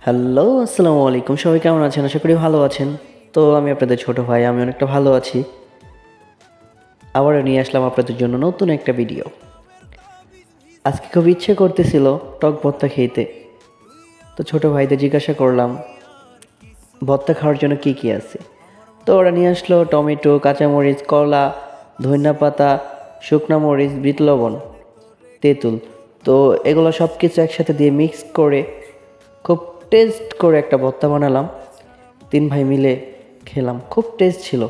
Hello, আসসালামু আলাইকুম। সবাই কেমন আছেন? আশা করি ভালো আছেন। তো আমি আপনাদের ছোট ভাই, আমি অনেকটা ভালো আছি। আবারও নিয়ে আসলাম আপনাদের জন্য নতুন একটা ভিডিও। আজকে খুব ইচ্ছে করতেছিল টক ভর্তা খেতে। তো ছোট ভাইদের জিজ্ঞাসা করলাম ভর্তা খাওয়ার জন্য কি কি আছে। তো ওরা নিয়ে আসলো টমেটো, কাঁচামরিচ, কলা, ধনিয়া পাতা, শুকনা মরিচ, বিট লবণ, তেঁতুল। তো এগুলো সব কিছু একসাথে দিয়ে মিক্স করে খুব টেস্ট করে একটা ভর্তা বানালাম। 3 ভাই মিলে খেলাম, খুব টেস্ট ছিল।